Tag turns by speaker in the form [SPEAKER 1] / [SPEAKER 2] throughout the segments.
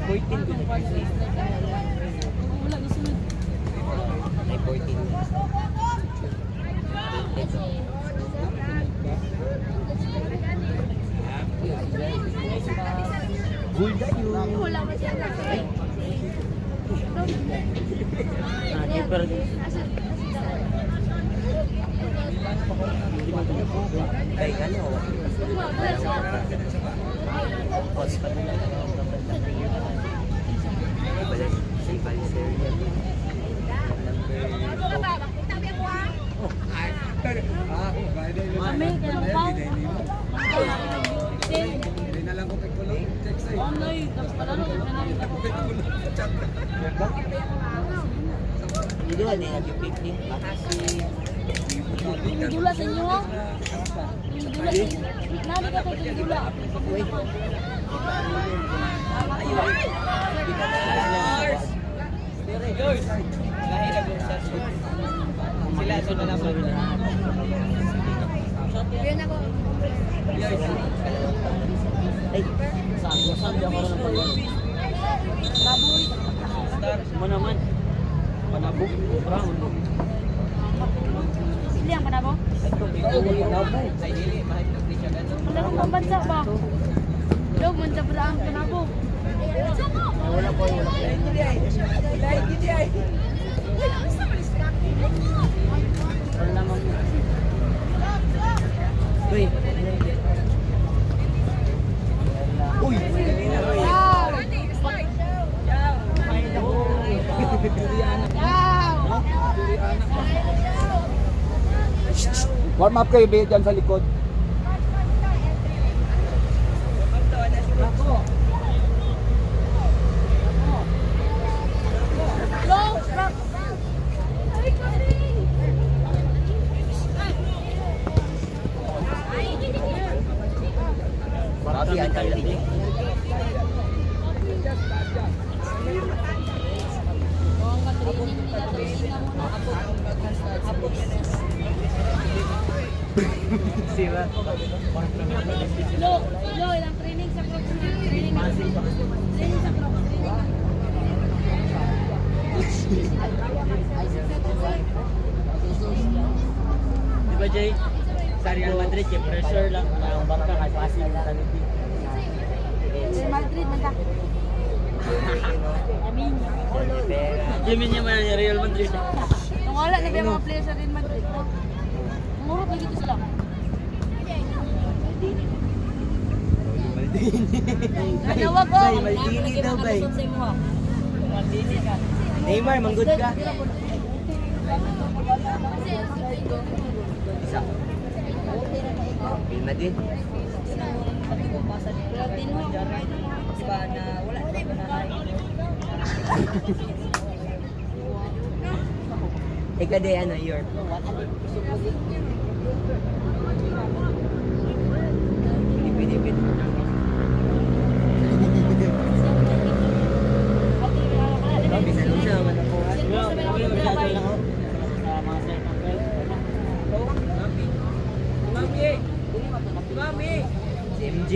[SPEAKER 1] 14 ko na kasi.
[SPEAKER 2] Wala gusto mo.
[SPEAKER 1] Ay, 14. Gulda yun.
[SPEAKER 2] Wala mo siya.
[SPEAKER 1] Keeper. Ay, ano? Pause pa nila. Si Valser yan.
[SPEAKER 2] Mami, kailang pao.
[SPEAKER 3] Hindi na lang ko kay Kulong. Check sa'yo.
[SPEAKER 2] Anay, tapos pala nung
[SPEAKER 1] Hindi ba niya nag-picnic?
[SPEAKER 2] Dula sa inyo. Dula sa inyo. Nani ka tayo dula.
[SPEAKER 1] Sila ito na lang. Ay, saan di ako rin ang pagod?
[SPEAKER 2] Baboy.
[SPEAKER 1] Mo naman. Panabog. Brown.
[SPEAKER 2] Sili ang panabo.
[SPEAKER 1] Ito, panabog. Ay, dili. Mahal na siya gano'n.
[SPEAKER 2] Wala nang pambansa ba? Dog, mansa pala ang panabo.
[SPEAKER 1] Wala po, wala po. Wala naman. Uy. Uy!
[SPEAKER 2] Wow!
[SPEAKER 3] Warm up kayo, be, dyan sa likod.
[SPEAKER 1] Marami ang talaga. Siwa.
[SPEAKER 2] Lo, ilang training sa Crocs. Training sa Crocs.
[SPEAKER 1] Di ba, Jay? Sa Real Madrid, yung pressure lang. Ang bangka, kahit pasin yung taliti.
[SPEAKER 2] Real Madrid, manda. Amin.
[SPEAKER 1] Yamin niya man yung Real Madrid.
[SPEAKER 2] Nung wala na ba yung mga players sa Real Madrid? Murot lagi ito sila. Nanawa ko.
[SPEAKER 1] Bay, Maldini daw, bay. Maldini ka. Neymar, manggod ka. Isa. Real Madrid. Diba na wala na tayo na ikaw de ano, your Pilipin. Bisa lang siya, manakuha. Mami! Si MJ.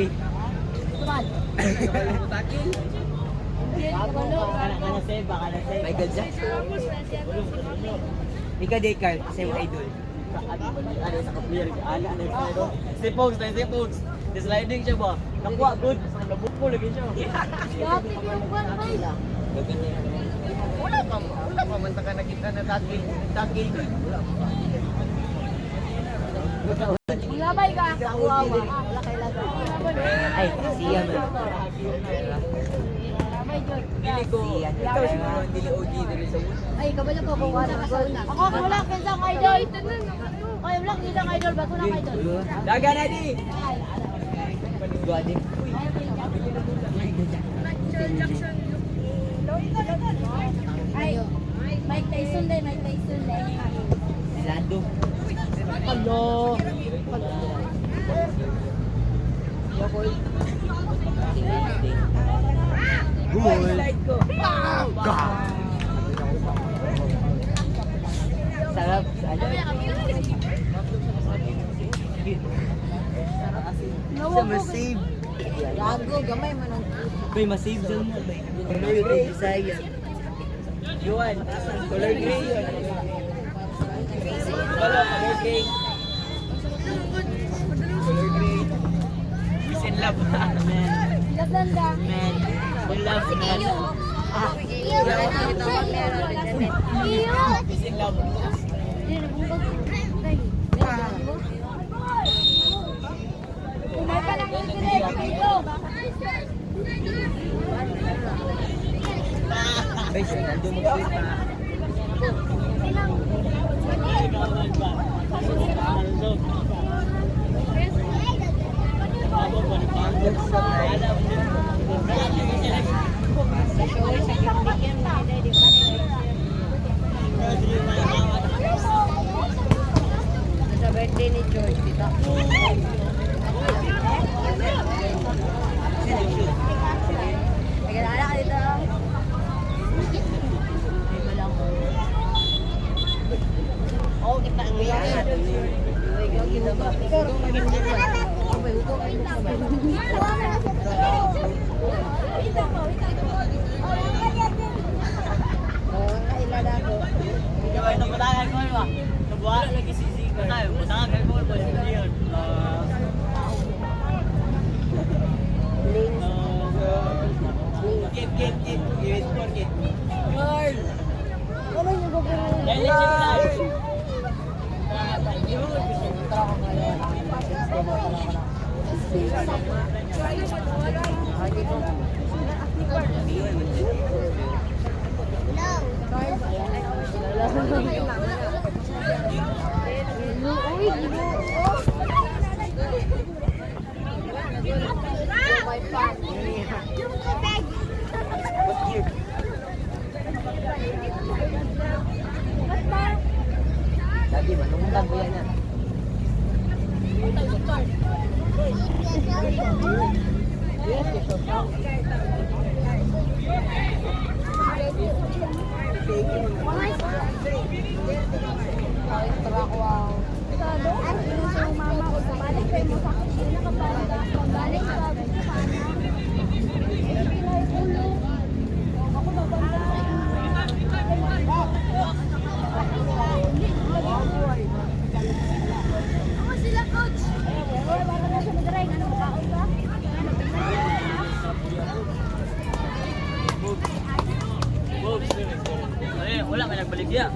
[SPEAKER 1] Michael Jackson. Ika de Carl, kasi mo idol. Ano sa kaplir, ano sa si Pogs, si Pogs. Sliding siya ba? Nakuha good. Nabuko lagi siya. Wala pa man taka nakita na takil.
[SPEAKER 2] Maglabay ka.
[SPEAKER 1] Ay, siya man. Dili ko. Ikaw siguro dili OG dili sa una.
[SPEAKER 2] Ay, kabalo ko kung wala ka sa una. Ako wala kinsa ang idol. Ay, wala kinsa ang idol, bago na idol.
[SPEAKER 1] Daga na di. Guadi.
[SPEAKER 2] Ay, Mike Tyson din, Mike Tyson din.
[SPEAKER 1] Lando.
[SPEAKER 2] Hello.
[SPEAKER 1] Sarap. Sa masave.
[SPEAKER 2] Gago, gamay man ang
[SPEAKER 1] Bay, masave dyan mo, bay. Color gray, Bisaya. Yuan, color gray yun. Color gray. Color gray. Peace and love, man.
[SPEAKER 2] Ganda.
[SPEAKER 1] Man. We love, man. Peace and love.
[SPEAKER 2] Umay pa lang yung dito.
[SPEAKER 1] Bay, nandun mo pa.
[SPEAKER 2] Sa birthday ni George, dito. Nagkala ka dito.
[SPEAKER 1] Oh, kita ang yan. Ikaw ito patakan ko ba? Nabuha lagi sisi ko tayo. Patakan ko ba yun? Kit. Girl!
[SPEAKER 2] Ano yung gagawin?
[SPEAKER 1] Dahil check lang. Lagi ba? Nungutang ko yan yan. Wala may nagbalik ya.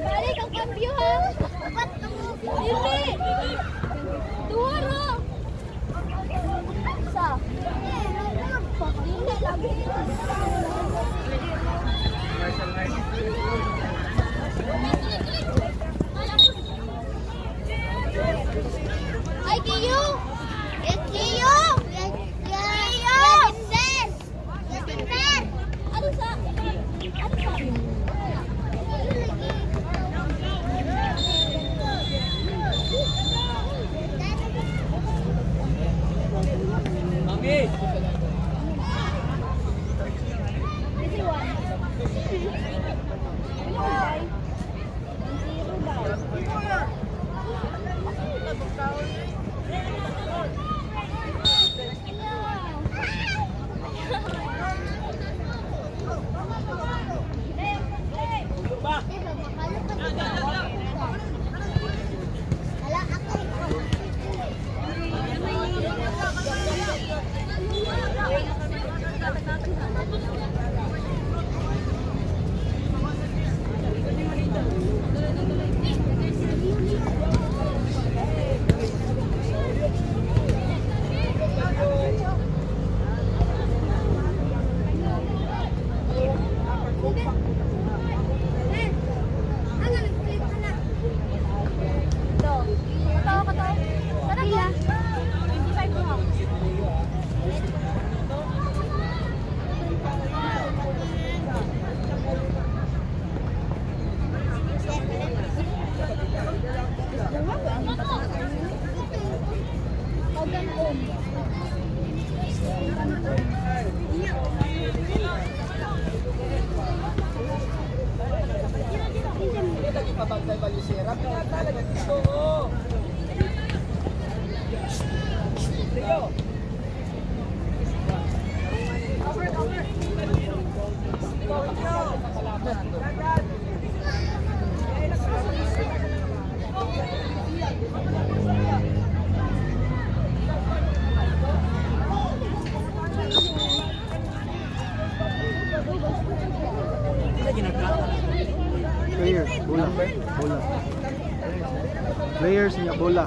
[SPEAKER 2] Balik ang cambio ha. Dili. Tuwaro. Sa. Dili labi. Ay, Kiyo! Yes, Kiyo! Yes, Kiyo! Yes, Kinder! Ano sa?
[SPEAKER 4] Players, bola. Bola. Players niya, bola.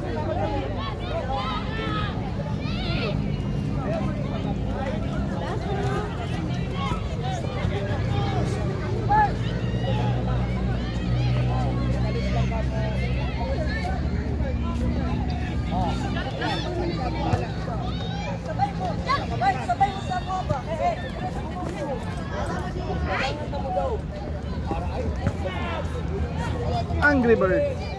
[SPEAKER 4] Angry Bird.